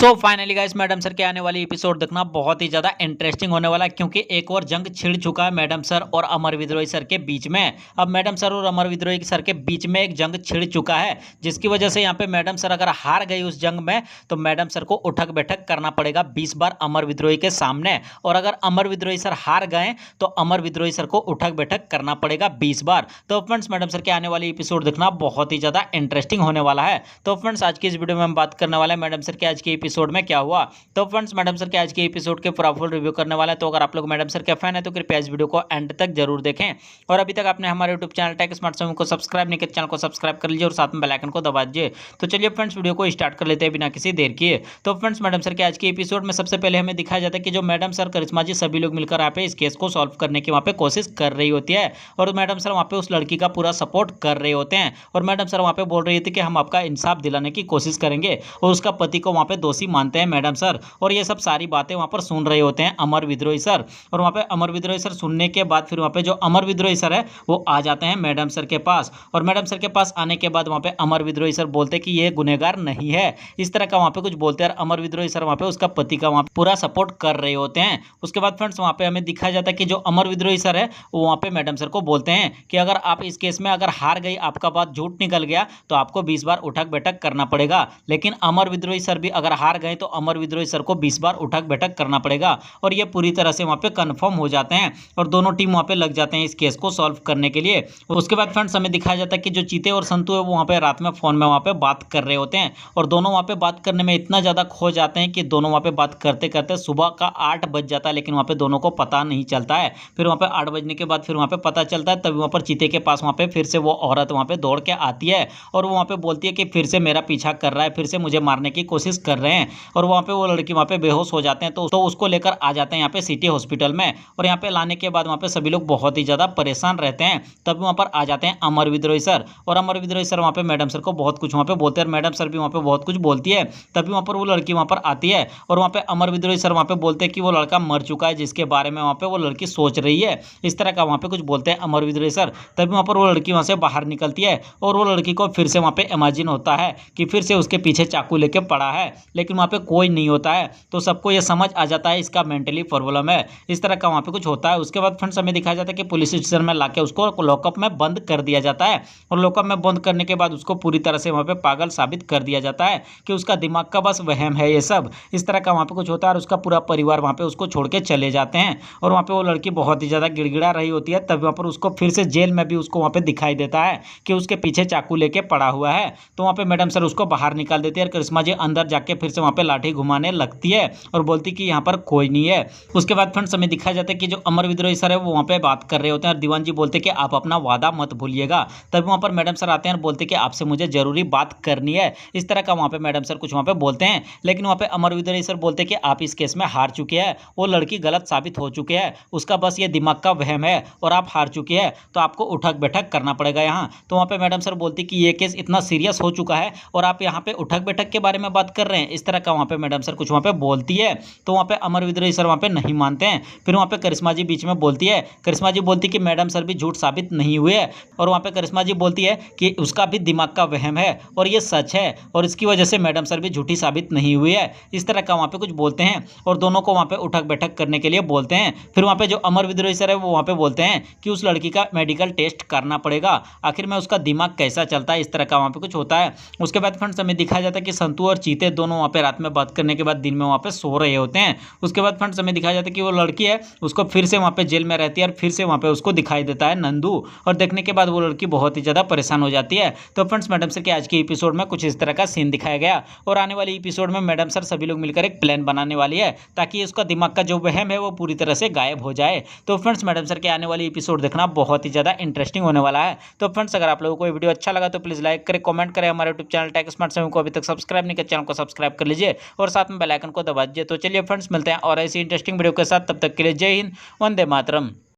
So finally guys madam sir के आने वाली एपिसोड देखना बहुत ही ज्यादा इंटरेस्टिंग होने वाला है, क्योंकि एक और जंग छिड़ चुका है मैडम सर और अमर विद्रोही सर के बीच में। अब मैडम सर और अमर विद्रोही सर के बीच में एक जंग छिड़ चुका है, जिसकी वजह से यहाँ पे मैडम सर अगर हार गई उस जंग में तो मैडम सर को उठक बैठक करना पड़ेगा 20 बार अमर विद्रोही के सामने। और अगर अमर विद्रोही सर हार गए तो अमर विद्रोही सर को उठक बैठक करना पड़ेगा 20 बार। तो फ्रेंड्स मैडम सर के आने वाली एपिसोड देखना बहुत ही ज्यादा इंटरेस्टिंग होने वाला है। तो फ्रेंड्स आज की इस वीडियो में हम बात करने वाले हैं मैडम सर के आज के एपिसोड में क्या हुआ। तो फ्रेंड्स मैडम सर के आज के एपिसोड के पूरा फुल रिव्यू करने वाला है। तो अगर आप लोग मैडम सर के फैन है तो कृपया इस वीडियो को एंड तक जरूर देखें। और अभी तक आपने हमारे यूट्यूब चैनल टेक स्मार्ट समूह को सब्सक्राइब नहीं किया, चैनल को सब्सक्राइब कर लीजिए और साथ में बेल आइकन को दबा दीजिए। तो चलिए फ्रेंड्स वीडियो को स्टार्ट कर लेते हैं बिना किसी देर किए। तो फ्रेंड्स मैडम सर के आज के एपिसोड में सबसे पहले हमें दिखाया जाता है कि जो मैडम सर, करिश्मा जी सभी लोग मिलकर यहाँ पे इस केस को सॉल्व करने की वहाँ पे कोशिश कर रही होती है। और मैडम सर वहाँ पे उस लड़की का पूरा सपोर्ट कर रहे होते हैं। और मैडम सर वहाँ पे बोल रही थी कि हम आपका इंसाफ दिलाने की कोशिश करेंगे, और उसका पति को वहाँ पे दोषी मानते हैं मैडम सर। और ये सब सारी बातें वहाँ पर सुन रहे होते हैं अमर विद्रोही सर। और वहाँ पे अमर विद्रोही सर सुनने के बाद फिर वहाँ पे जो अमर विद्रोही सर है वो आ जाते हैं मैडम सर के पास। और मैडम सर के पास आने के बाद वहाँ पे अमर विद्रोही सर बोलते कि ये गुनहगार नहीं है, इस तरह का वहाँ पे कुछ बोलते हैं। अमर विद्रोही सर वहाँ पे उसका पति का वहाँ पूरा सपोर्ट कर रहे होते हैं। उसके बाद फ्रेंड्स वहाँ पे हमें दिखाया जाता है कि जो अमर विद्रोही सर है वो वहाँ पे मैडम सर को बोलते हैं कि अगर आप इस केस में अगर हार गई, आपका बात झूठ निकल गया, तो आपको 20 बार उठक बैठक करना पड़ेगा। लेकिन अमर विद्रोही सर भी अगर हार गए तो अमर विद्रोही सर को 20 बार उठक बैठक करना पड़ेगा। और ये पूरी तरह से वहाँ पे कंफर्म हो जाते हैं और दोनों टीम वहाँ पे लग जाते हैं इस केस को सॉल्व करने के लिए। उसके बाद फ्रेंड्स हमें दिखाया जाता है कि जो चीते और संतू है वो वहाँ पे रात में फोन में वहाँ पे बात कर रहे होते हैं। और दोनों वहाँ पे बात करने में इतना ज़्यादा खो जाते हैं कि दोनों वहाँ पे बात करते करते सुबह का 8 बज जाता है, लेकिन वहाँ पे दोनों को पता नहीं चलता है। फिर वहाँ पे 8 बजने के बाद फिर वहाँ पे पता चलता है, तभी वहाँ पर चीते के पास वहाँ पे फिर से वो औरत वहाँ पे दौड़ के आती है और वो वहाँ पे बोलती है कि फिर से मेरा पीछा कर रहा है, फिर से मुझे मारने की कोशिश कर रहे हैं। और वहाँ पे वो लड़की वहाँ पे बेहोश हो जाते हैं, तो उसको लेकर आ जाते हैं यहाँ पे सिटी हॉस्पिटल में। और यहाँ पे लाने के बाद वहाँ पे सभी लोग बहुत ही ज़्यादा परेशान रहते हैं। तभी वहाँ पर आ जाते हैं अमर विद्रोही सर। और अमर विद्रोही सर वहाँ पे मैडम सर को बहुत कुछ वहाँ पे बोलते हैं और मैडम सर भी वहाँ पे बहुत कुछ बोलती है। तभी वहाँ पर वो लड़की वहाँ पर आती है और वहाँ पे अमर विद्रोही सर वहाँ पे बोलते हैं कि वो लड़का मर चुका है, जिसके बारे में वहाँ पे वो लड़की सोच रही है, इस तरह का वहाँ पे कुछ बोलते हैं अमर विद्रोही सर। तभी वहाँ पर वो लड़की वहाँ से बाहर निकलती है और वो लड़की को फिर से वहाँ पे इमेजिन होता है कि फिर से उसके पीछे चाकू लेके पड़ा है, लेकिन वहाँ पे कोई नहीं होता है। तो सबको ये समझ आ जाता है इसका मेंटली प्रॉब्लम है, इस तरह का वहाँ पे कुछ होता है। उसके बाद फ्रेंड्स हमें दिखाया जाता है कि पुलिस स्टेशन में लाके उसको लॉकअप में बंद कर दिया जाता है। और लॉकअप में बंद करने के बाद उसको पूरी तरह से वहाँ पे पागल साबित कर दिया जाता है कि उसका दिमाग का बस वहम है ये सब, इस तरह का वहाँ पे कुछ होता है। और उसका पूरा परिवार वहाँ पे उसको छोड़ के चले जाते हैं। और वहाँ पे वो लड़की बहुत ही ज़्यादा गिड़गिड़ा रही होती है। तब वहाँ पर उसको फिर से जेल में भी उसको वहाँ पे दिखाई देता है कि उसके पीछे चाकू लेके पड़ा हुआ है। तो वहाँ पे मैडम सर उसको बाहर निकाल देती है और करिश्मा जी अंदर जाके फिर से वहाँ पे लाठी घुमाने लगती है और बोलती कि यहाँ पर कोई नहीं है। उसके बाद फ्रेंड्स हमें दिखाया जाता है कि जो अमर विद्रोही सर है वो वहाँ पे बात कर रहे होते हैं और दीवान जी बोलते हैं कि आप अपना वादा मत भूलिएगा। तब वहाँ पर मैडम सर आते हैं और बोलते हैं कि आपसे मुझे जरूरी बात करनी है, इस तरह का वहाँ पे मैडम सर कुछ वहाँ पे बोलते हैं। लेकिन वहाँ पे अमर विद्रोही सर बोलते हैं कि आप इस केस में हार चुके हैं, वो लड़की गलत साबित हो चुकी है, उसका बस ये दिमाग का वहम है और आप हार चुके हैं, तो आपको उठक बैठक करना पड़ेगा यहाँ। तो वहाँ पे मैडम सर बोलती कि ये केस इतना सीरियस हो चुका है और आप यहाँ पे उठक बैठक के बारे में बात कर रहे हैं, इस तरह का वहाँ पे मैडम सर कुछ वहाँ पे बोलती है। तो वहाँ पे अमर विद्रोही सर वहाँ पे नहीं मानते हैं। फिर वहाँ पे करिश्मा जी बीच में बोलती है, करिश्मा जी बोलती कि मैडम सर भी झूठ साबित नहीं हुए। और वहाँ पे करिश्मा जी बोलती है कि उसका भी दिमाग का वहम है और ये सच है और इसकी वजह से मैडम सर भी झूठी साबित नहीं हुई है, इस तरह का वहाँ पे कुछ बोलते हैं। और दोनों को वहाँ पे उठक बैठक करने के लिए बोलते हैं। फिर वहाँ पे जो अमर विद्रोही सर है वो वहाँ पे बोलते हैं कि उस लड़की का मेडिकल टेस्ट करना पड़ेगा, आखिर में उसका दिमाग कैसा चलता है, इस तरह का वहाँ पे कुछ होता है। उसके बाद फ्रेंड्स हमें दिखाया जाता है कि संतू और चीते दोनों वहाँ पे रात में बात करने के बाद दिन में वहाँ पे सो रहे होते हैं। उसके बाद फ्रेंड्स हमें दिखाया जाता है कि वो लड़की है उसको फिर से वहाँ पे जेल में रहती है और फिर से वहाँ पे उसको दिखाई देता है नंदू। और देखने के बाद वो लड़की बहुत ही ज़्यादा परेशान हो जाती है। तो फ्रेंड्स मैडम सर के आज के एपिसोड में कुछ इस तरह का सीन दिखाया गया। और आने वाली एपिसोड में मैडम सर सभी लोग मिलकर एक प्लान बनाने वाली है ताकि उसका दिमाग का जो वहम है वो पूरी तरह से गायब हो जाए। तो फ्रेंड्स मैडम सर के आने वाली एपिसोड देखना बहुत ही ज़्यादा इंटरेस्टिंग होने वाला है। तो फ्रेंड्स अगर आप लोगों को ये वीडियो अच्छा लगा तो प्लीज़ लाइक करें, कमेंट करें। हमारे यूट्यूब चैनल टेक स्मार्ट समूह को अभी तक सब्सक्राइब नहीं किया, चैनल को सब्सक्राइब कर लीजिए और साथ में बेल आइकन को दबा दीजिए। तो चलिए फ्रेंड्स मिलते हैं और ऐसी इंटरेस्टिंग वीडियो के साथ, तब तक के लिए जय हिंद, वंदे मातरम।